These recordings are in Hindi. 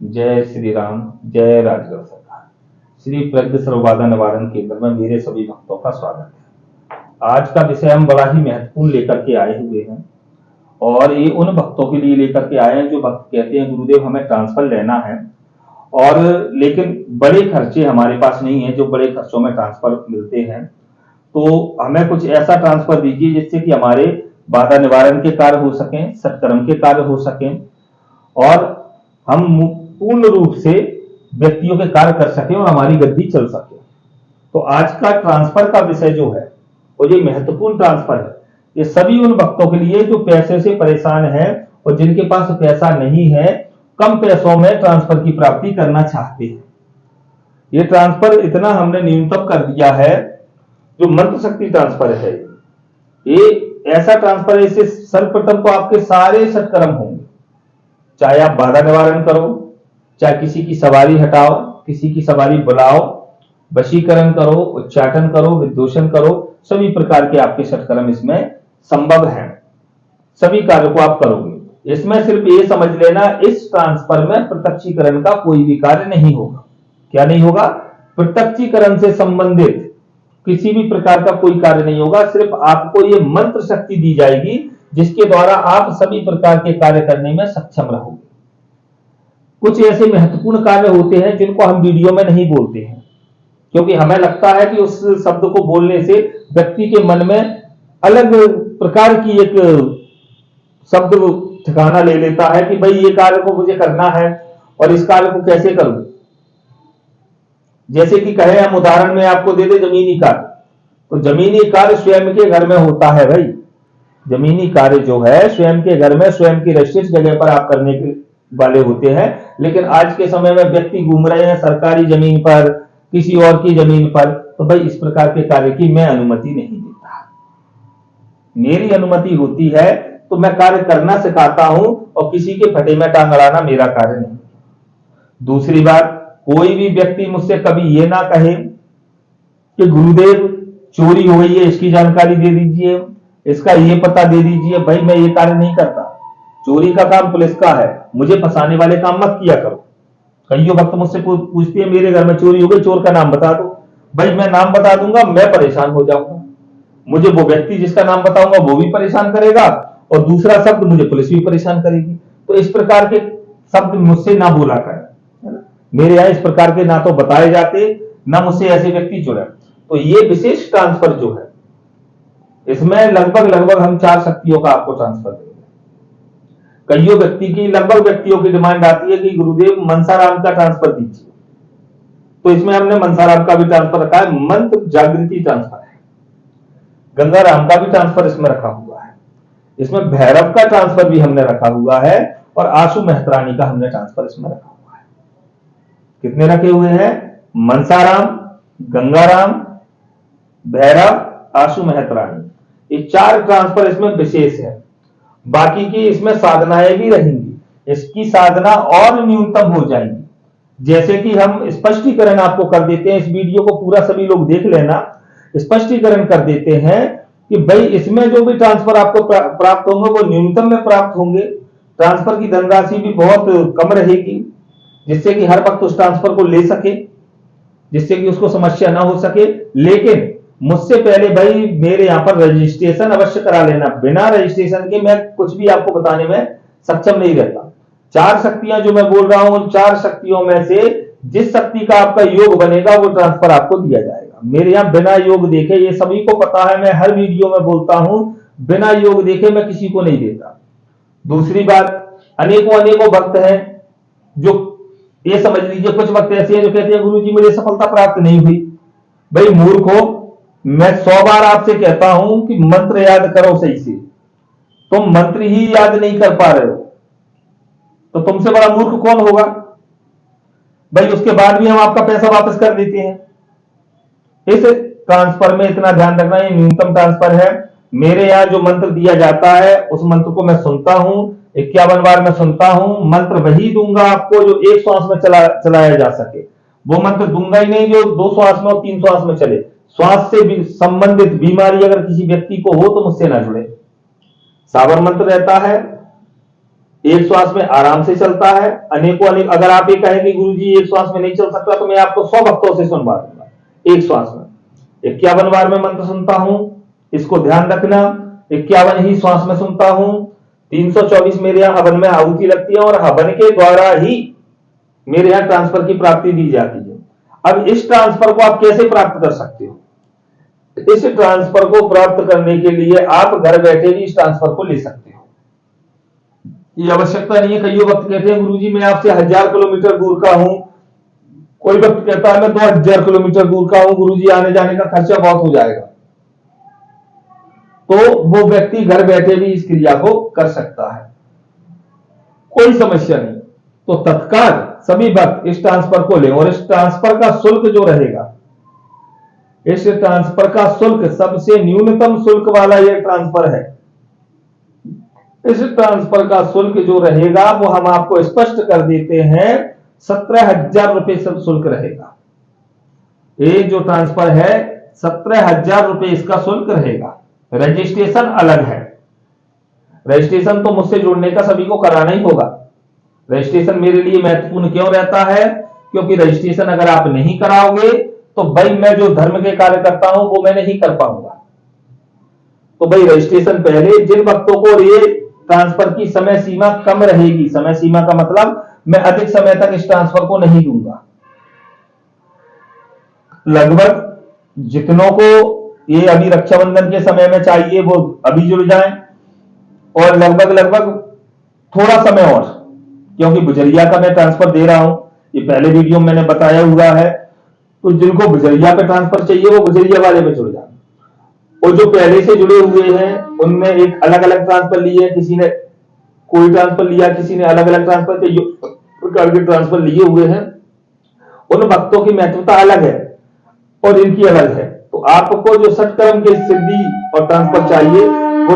जय श्री राम, जय राजगढ़ सरकार। श्री प्रज्ञ सर्वबाधा निवारण केंद्र में मेरे सभी भक्तों का स्वागत है। आज का विषय हम बड़ा ही महत्वपूर्ण लेकर के आए हुए हैं और ये उन भक्तों के लिए लेकर के आए हैं जो भक्त कहते हैं गुरुदेव हमें ट्रांसफर लेना है और लेकिन बड़े खर्चे हमारे पास नहीं है जो बड़े खर्चों में ट्रांसफर मिलते हैं, तो हमें कुछ ऐसा ट्रांसफर दीजिए जिससे कि हमारे बाधा निवारण के कार्य हो सकें, सत्कर्म के कार्य हो सकें और हम पूर्ण रूप से व्यक्तियों के कार्य कर सकें और हमारी गद्दी चल सके। तो आज का ट्रांसफर का विषय जो है वो ये महत्वपूर्ण ट्रांसफर है। ये सभी उन भक्तों के लिए जो पैसे से परेशान है और जिनके पास पैसा नहीं है, कम पैसों में ट्रांसफर की प्राप्ति करना चाहते हैं। ये ट्रांसफर इतना हमने न्यूनतम कर दिया है, जो मंत्र शक्ति ट्रांसफर है। ये ऐसा ट्रांसफर है, इससे सर्वप्रथम तो आपके सारे सत्कर्म होंगे, चाहे आप बाधा निवारण करो, चाहे किसी की सवारी हटाओ, किसी की सवारी बुलाओ, वशीकरण करो, उच्चाटन करो, विद्योषण करो, सभी प्रकार के आपके सत्कर्म इसमें संभव हैं। सभी कार्यों को आप करोगे। इसमें सिर्फ ये समझ लेना, इस ट्रांसफर में प्रत्यक्षीकरण का कोई भी कार्य नहीं होगा। क्या नहीं होगा? प्रत्यक्षीकरण से संबंधित किसी भी प्रकार का कोई कार्य नहीं होगा। सिर्फ आपको ये मंत्र शक्ति दी जाएगी जिसके द्वारा आप सभी प्रकार के कार्य करने में सक्षम रहोगे। कुछ ऐसे महत्वपूर्ण कार्य होते हैं जिनको हम वीडियो में नहीं बोलते हैं, क्योंकि हमें लगता है कि उस शब्द को बोलने से व्यक्ति के मन में अलग प्रकार की एक शब्द ठिकाना ले लेता है कि भाई ये कार्य को मुझे करना है और इस कार्य को कैसे करूं। जैसे कि कहे हम उदाहरण में आपको दे दे जमीनी कार्य, तो जमीनी कार्य स्वयं के घर में होता है भाई। जमीनी कार्य जो है स्वयं के घर में, स्वयं की रजिस्ट्रेट जगह पर आप करने के वाले होते हैं। लेकिन आज के समय में व्यक्ति घूम रहे हैं सरकारी जमीन पर, किसी और की जमीन पर, तो भाई इस प्रकार के कार्य की मैं अनुमति नहीं देता। मेरी अनुमति होती है तो मैं कार्य करना सिखाता हूं और किसी के फटे में टांग अड़ाना मेरा कार्य नहीं। दूसरी बात, कोई भी व्यक्ति मुझसे कभी ये ना कहे कि गुरुदेव चोरी हो गई है, इसकी जानकारी दे दीजिए, इसका ये पता दे दीजिए। भाई मैं ये कार्य नहीं करता। चोरी का काम पुलिस का है, मुझे फंसाने वाले काम मत किया करो। कई वक्त मुझसे पूछती है मेरे घर में चोरी हो गई, चोर का नाम बता दो। भाई मैं नाम बता दूंगा, मैं परेशान हो जाऊंगा। मुझे वो व्यक्ति जिसका नाम बताऊंगा वो भी परेशान करेगा और दूसरा शब्द मुझे पुलिस भी परेशान करेगी। तो इस प्रकार के शब्द मुझसे ना बोला करें। मेरे यहाँ इस प्रकार के ना तो बताए जाते, ना मुझसे ऐसे व्यक्ति जुड़े। तो ये विशेष ट्रांसफर जो है, इसमें लगभग हम 4 शक्तियों का आपको ट्रांसफर देंगे। कईयों व्यक्ति की, लगभग व्यक्तियों की डिमांड आती है कि गुरुदेव मनसाराम का ट्रांसफर दीजिए, तो इसमें हमने मनसाराम का भी ट्रांसफर रखा है। मंत्र जागृति ट्रांसफर है, गंगाराम का भी ट्रांसफर इसमें रखा हुआ है। इसमें भैरव का ट्रांसफर भी हमने रखा हुआ है और आशु मेहतरानी का हमने ट्रांसफर इसमें रखा हुआ है। कितने रखे हुए हैं? मनसाराम, गंगाराम, भैरव, आशु मेहतरानी, ये 4 ट्रांसफर इसमें विशेष है। बाकी की इसमें साधनाएं भी रहेंगी, इसकी साधना और न्यूनतम हो जाएगी। जैसे कि हम स्पष्टीकरण आपको कर देते हैं, इस वीडियो को पूरा सभी लोग देख लेना। स्पष्टीकरण कर देते हैं कि भाई इसमें जो भी ट्रांसफर आपको प्राप्त होंगे वो न्यूनतम में प्राप्त होंगे। ट्रांसफर की धनराशि भी बहुत कम रहेगी, जिससे कि हर वक्त उस ट्रांसफर को ले सके, जिससे कि उसको समस्या ना हो सके। लेकिन मुझसे पहले भाई मेरे यहाँ पर रजिस्ट्रेशन अवश्य करा लेना। बिना रजिस्ट्रेशन के मैं कुछ भी आपको बताने में सक्षम नहीं रहता। 4 शक्तियां जो मैं बोल रहा हूं, उन 4 शक्तियों में से जिस शक्ति का आपका योग बनेगा वो ट्रांसफर आपको दिया जाएगा। मेरे यहाँ बिना योग देखे, ये सभी को पता है, मैं हर वीडियो में बोलता हूं, बिना योग देखे मैं किसी को नहीं देता। दूसरी बात, अनेकों भक्त हैं जो, ये समझ लीजिए कुछ वक्त ऐसे हैं जो कहते हैं गुरु जी मुझे सफलता प्राप्त नहीं हुई। भाई मूर्खों, मैं 100 बार आपसे कहता हूं कि मंत्र याद करो सही से। तुम मंत्र ही याद नहीं कर पा रहे हो तो तुमसे बड़ा मूर्ख कौन होगा? भाई उसके बाद भी हम आपका पैसा वापस कर देते हैं। इस ट्रांसफर में इतना ध्यान रखना, ये न्यूनतम ट्रांसफर है। मेरे यहां जो मंत्र दिया जाता है उस मंत्र को मैं सुनता हूं, 51 बार मैं सुनता हूं। मंत्र वही दूंगा आपको जो एक श्वास में चलाया जा सके। वो मंत्र दूंगा ही नहीं जो 2 श्वास में और 3 श्वास में चले। श्वास से भी संबंधित बीमारी अगर किसी व्यक्ति को हो तो मुझसे ना जुड़े। साबर मंत्र रहता है, एक श्वास में आराम से चलता है, अनेकों अनेक। अगर आप ये कहें कि गुरुजी एक श्वास में नहीं चल सकता, तो मैं आपको 100 भक्तों से सुनवा दूंगा एक श्वास में। 51 बार मैं मंत्र सुनता हूं, इसको ध्यान रखना। 51 ही श्वास में सुनता हूं। 324 मेरे यहाँ हवन में आहुति लगती है और हवन के द्वारा ही मेरे यहाँ ट्रांसफर की प्राप्ति दी जाती है। अब इस ट्रांसफर को आप कैसे प्राप्त कर सकते हो? इस ट्रांसफर को प्राप्त करने के लिए आप घर बैठे भी इस ट्रांसफर को ले सकते हो। ये आवश्यकता नहीं है। कई वक्त कहते हैं गुरुजी मैं आपसे 1000 किलोमीटर दूर का हूं, कोई वक्त कहता है मैं 2000 किलोमीटर दूर का हूं, गुरुजी आने जाने का खर्चा बहुत हो जाएगा। तो वो व्यक्ति घर बैठे भी इस क्रिया को कर सकता है, कोई समस्या नहीं। तो तत्काल सभी भक्त इस ट्रांसफर को लें। और इस ट्रांसफर का शुल्क जो रहेगा, इस ट्रांसफर का शुल्क सबसे न्यूनतम शुल्क वाला यह ट्रांसफर है। इस ट्रांसफर का शुल्क जो रहेगा वो हम आपको स्पष्ट कर देते हैं, 17,000 रुपए सब शुल्क रहेगा। ये जो ट्रांसफर है 17,000 रुपए इसका शुल्क रहेगा। रजिस्ट्रेशन अलग है। रजिस्ट्रेशन तो मुझसे जुड़ने का सभी को कराना ही होगा। रजिस्ट्रेशन मेरे लिए महत्वपूर्ण क्यों रहता है? क्योंकि रजिस्ट्रेशन अगर आप नहीं कराओगे तो भाई मैं जो धर्म के कार्य करता हूं वो मैं नहीं कर पाऊंगा। तो भाई रजिस्ट्रेशन पहले। जिन भक्तों को ये ट्रांसफर की समय सीमा कम रहेगी, समय सीमा का मतलब मैं अधिक समय तक इस ट्रांसफर को नहीं दूंगा। लगभग जितनों को ये अभी रक्षाबंधन के समय में चाहिए वो अभी जुड़ जाएं, और लगभग थोड़ा समय और, क्योंकि गुजरिया का मैं ट्रांसफर दे रहा हूं, ये पहले वीडियो में मैंने बताया हुआ है। तो जिनको गुजरिया पे ट्रांसफर चाहिए वो गुजरिया वाले में जुड़ जाए। और जो पहले से जुड़े हुए हैं उनमें एक अलग अलग ट्रांसफर लिए, किसी ने कोई ट्रांसफर लिया, किसी ने अलग अलग ट्रांसफर प्रकार के ट्रांसफर लिए हुए हैं। उन भक्तों की महत्वता अलग है और इनकी अलग है। तो आपको जो सत्कर्म की सिद्धि और ट्रांसफर चाहिए वो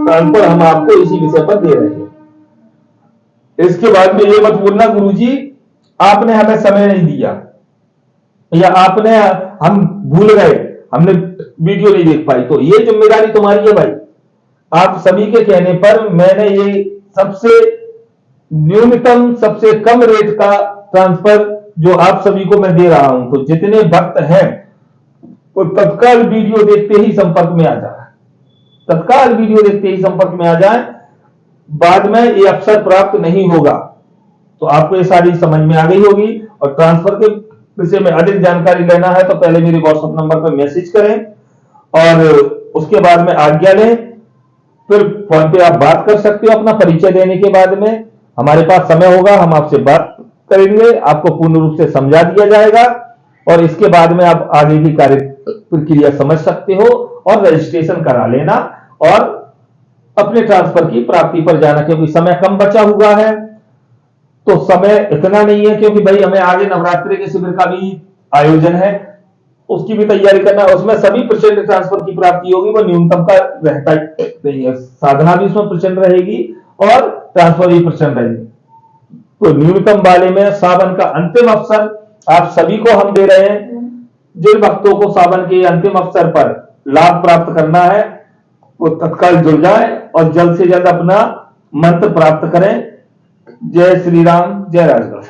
ट्रांसफर हम आपको इसी विषय पर दे रहे हैं। इसके बाद में ये मत बोलना गुरुजी आपने हमें समय नहीं दिया, या आपने हम भूल गए, हमने वीडियो नहीं देख पाई। तो ये जिम्मेदारी तुम्हारी है भाई। आप सभी के कहने पर मैंने ये सबसे न्यूनतम सबसे कम रेट का ट्रांसफर जो आप सभी को मैं दे रहा हूं। तो जितने भक्त हैं वो तत्काल वीडियो देखते ही संपर्क में आ जाए, तत्काल वीडियो देखते ही संपर्क में आ जाए। बाद में ये अवसर प्राप्त नहीं होगा। तो आपको ये सारी समझ में आ गई होगी। और ट्रांसफर के विषय में अधिक जानकारी लेना है तो पहले मेरे व्हाट्सएप नंबर पर मैसेज करें और उसके बाद में आज्ञा लें। फिर फोन पे आप बात कर सकते हो। अपना परिचय देने के बाद में हमारे पास समय होगा, हम आपसे बात करेंगे, आपको पूर्ण रूप से समझा दिया जाएगा और इसके बाद में आप आगे की कार्य प्रक्रिया समझ सकते हो और रजिस्ट्रेशन करा लेना और अपने ट्रांसफर की प्राप्ति पर जाना। क्योंकि समय कम बचा हुआ है, तो समय इतना नहीं है, क्योंकि भाई हमें आगे नवरात्रि के शिविर का भी आयोजन है, उसकी भी तैयारी करना है। उसमें सभी प्रचंड ट्रांसफर की प्राप्ति होगी, वो न्यूनतम का रहता नहीं है। साधना भी उसमें प्रचंड रहेगी और ट्रांसफर भी प्रचंड रहेगी। तो न्यूनतम वाले में सावन का अंतिम अवसर आप सभी को हम दे रहे हैं। जिन भक्तों को सावन के अंतिम अवसर पर लाभ प्राप्त करना है वो तत्काल जुड़ जाए और जल्द से जल्द अपना मंत्र प्राप्त करें। जय श्री राम, जय राजगढ़।